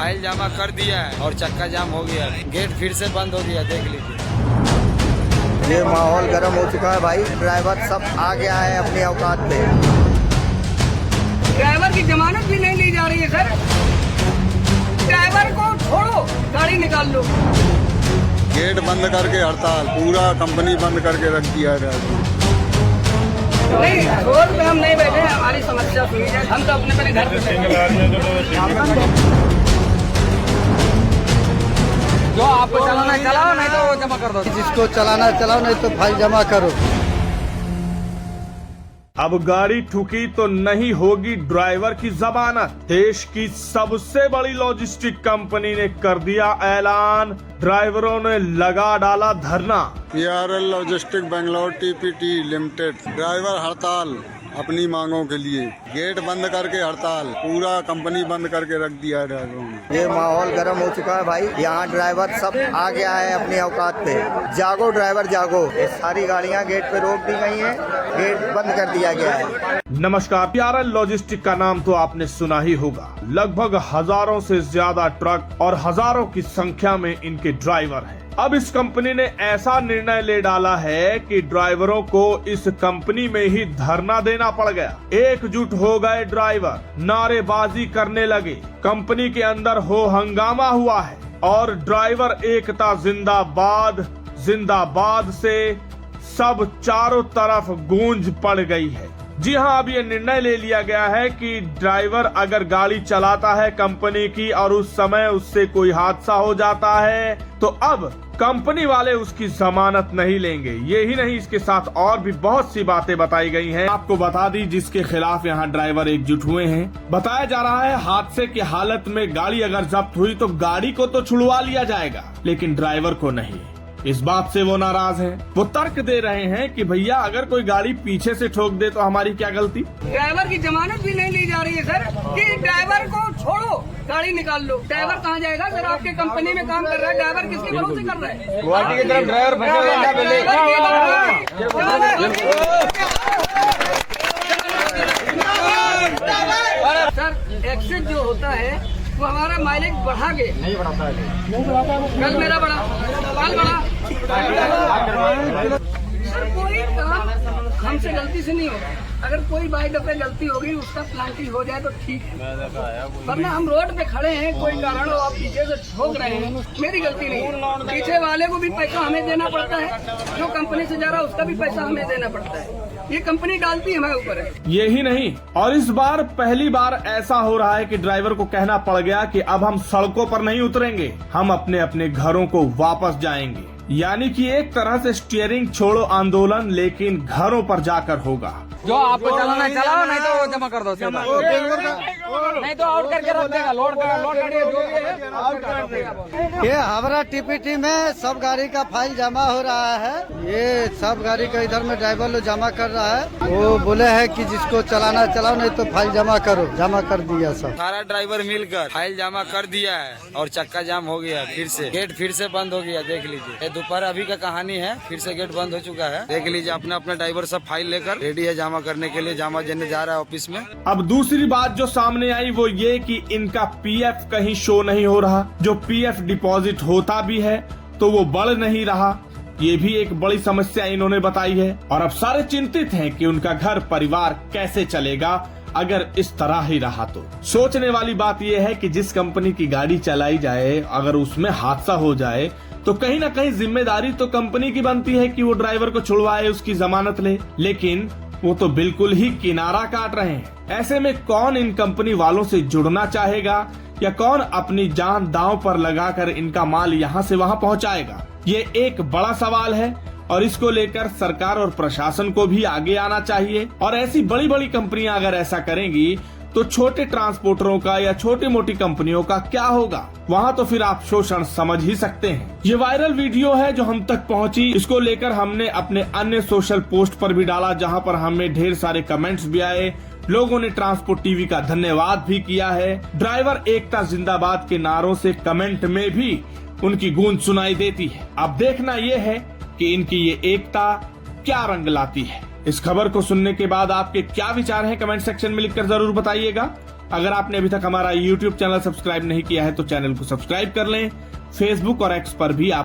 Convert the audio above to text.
File जमा कर दिया है और चक्का जाम हो गया, गेट फिर से बंद हो गया, देख लीजिए। ये माहौल गर्म हो चुका है भाई, ड्राइवर सब आ गया है अपनी औकात पे। ड्राइवर की जमानत भी नहीं ली जा रही है सर, ड्राइवर को छोड़ो, गाड़ी निकाल लो। गेट बंद करके हड़ताल, पूरा कंपनी बंद करके रख दिया है। नहीं, रोड पे हम नहीं बैठे, हमारी समस्या सुनी जाए, हम तो अपने घर पे जो आपको चलाना चलाओ, नहीं तो जमा कर दो। जिसको चलाना चलाओ, नहीं तो फाइल जमा करो। अब गाड़ी ठुकी तो नहीं होगी ड्राइवर की जमानत। देश की सबसे बड़ी लॉजिस्टिक कंपनी ने कर दिया ऐलान, ड्राइवरों ने लगा डाला धरना। PRL logistic Bangalore TPT limited driver हड़ताल अपनी मांगों के लिए, गेट बंद करके हड़ताल, पूरा कंपनी बंद करके रख दिया है ड्राइवरों ने। ये माहौल गर्म हो चुका है भाई, यहाँ ड्राइवर सब आ गया है अपनी औकात पे। जागो ड्राइवर जागो, ये सारी गाड़ियाँ गेट पे रोक दी गई हैं, गेट बंद कर दिया गया है। नमस्कार, PRL लॉजिस्टिक का नाम तो आपने सुना ही होगा। लगभग हजारों से ज्यादा ट्रक और हजारों की संख्या में इनके ड्राइवर हैं। अब इस कंपनी ने ऐसा निर्णय ले डाला है कि ड्राइवरों को इस कंपनी में ही धरना देना पड़ गया। एकजुट हो गए ड्राइवर, नारेबाजी करने लगे, कंपनी के अंदर हो हंगामा हुआ है और ड्राइवर एकता जिंदाबाद जिंदाबाद से सब चारों तरफ गूंज पड़ गई है। जी हाँ, अब ये निर्णय ले लिया गया है कि ड्राइवर अगर गाड़ी चलाता है कंपनी की और उस समय उससे कोई हादसा हो जाता है तो अब कंपनी वाले उसकी जमानत नहीं लेंगे। यही नहीं, इसके साथ और भी बहुत सी बातें बताई गई हैं। आपको बता दी जिसके खिलाफ यहाँ ड्राइवर एकजुट हुए हैं। बताया जा रहा है हादसे की हालत में गाड़ी अगर जब्त हुई तो गाड़ी को तो छुड़वा लिया जाएगा, लेकिन ड्राइवर को नहीं। इस बात से वो नाराज हैं। वो तर्क दे रहे हैं कि भैया अगर कोई गाड़ी पीछे से ठोक दे तो हमारी क्या गलती। ड्राइवर की जमानत भी नहीं ली जा रही है सर, कि ड्राइवर को छोड़ो, गाड़ी निकाल लो। ड्राइवर कहाँ जाएगा सर? आपके कंपनी में काम कर रहा है, ड्राइवर किसके भरोसे कर रहा है? गुवाहाटी की तरफ सर, एक्सेस जो होता है वो हमारा माइलेज बढ़ा के नहीं बढ़ाता है। कल मेरा बढ़ा, कल बढ़ा। सर कोई काम हमसे गलती से नहीं होगा, अगर कोई बाई दफे गलती होगी उसका प्लांटिंग हो जाए तो ठीक है, वरना हम रोड पे खड़े हैं, कोई कारण हो आप पीछे से ठोक रहे हैं, मेरी गलती नहीं है। पीछे वाले को भी पैसा हमें देना पड़ता है, जो कंपनी से जा रहा है उसका भी पैसा हमें देना पड़ता है। ये कंपनी डालती है हमारे ऊपर है। यही नहीं, और इस बार पहली बार ऐसा हो रहा है कि ड्राइवर को कहना पड़ गया कि अब हम सड़कों पर नहीं उतरेंगे, हम अपने अपने घरों को वापस जाएंगे। यानी कि एक तरह से स्टीयरिंग छोड़ो आंदोलन, लेकिन घरों पर जाकर होगा। जो आपको चलाना चलाओ, नहीं तो जमा कर दो, नहीं तो आउट करके रख देगा। लोड गाड़ी जो भी है आउट कर देगा। ये हावड़ा TPT में सब गाड़ी का फाइल जमा हो रहा है, ये सब गाड़ी का इधर में ड्राइवर लोग जमा कर रहा है। वो बोले है कि जिसको चलाना चलाओ, नहीं तो फाइल जमा करो, जमा कर दिया सब। सारा ड्राइवर मिलकर फाइल जमा कर दिया है और चक्का जाम हो गया, फिर से गेट फिर से बंद हो गया, देख लीजिए। दोपहर अभी का कहानी है, फिर से गेट बंद हो चुका है, देख लीजिए। अपना अपना ड्राइवर सब फाइल लेकर रेडी है जमा करने के लिए, जमा देने जा रहा है ऑफिस में। अब दूसरी बात जो सामने आई वो ये कि इनका PF कहीं शो नहीं हो रहा, जो PF डिपॉजिट होता भी है तो वो बढ़ नहीं रहा। ये भी एक बड़ी समस्या इन्होंने बताई है और अब सारे चिंतित हैं कि उनका घर परिवार कैसे चलेगा अगर इस तरह ही रहा तो। सोचने वाली बात यह है कि जिस कंपनी की गाड़ी चलाई जाए, अगर उसमें हादसा हो जाए तो कहीं ना कहीं जिम्मेदारी तो कंपनी की बनती है कि वो ड्राइवर को छुड़वाए, उसकी जमानत ले, लेकिन वो तो बिल्कुल ही किनारा काट रहे हैं। ऐसे में कौन इन कंपनी वालों से जुड़ना चाहेगा या कौन अपनी जान दांव पर लगाकर इनका माल यहाँ से वहाँ पहुँचाएगा? ये एक बड़ा सवाल है और इसको लेकर सरकार और प्रशासन को भी आगे आना चाहिए। और ऐसी बड़ी बड़ी कंपनियां अगर ऐसा करेंगी तो छोटे ट्रांसपोर्टरों का या छोटी मोटी कंपनियों का क्या होगा? वहाँ तो फिर आप शोषण समझ ही सकते हैं। ये वायरल वीडियो है जो हम तक पहुँची, इसको लेकर हमने अपने अन्य सोशल पोस्ट पर भी डाला, जहाँ पर हमें ढेर सारे कमेंट्स भी आए। लोगों ने ट्रांसपोर्ट टीवी का धन्यवाद भी किया है। ड्राइवर एकता जिंदाबाद के नारों से कमेंट में भी उनकी गूंज सुनाई देती है। अब देखना ये है कि इनकी ये एकता क्या रंग लाती है। इस खबर को सुनने के बाद आपके क्या विचार हैं, कमेंट सेक्शन में लिखकर जरूर बताइएगा। अगर आपने अभी तक हमारा YouTube चैनल सब्सक्राइब नहीं किया है तो चैनल को सब्सक्राइब कर लें। फेसबुक और एक्स पर भी आप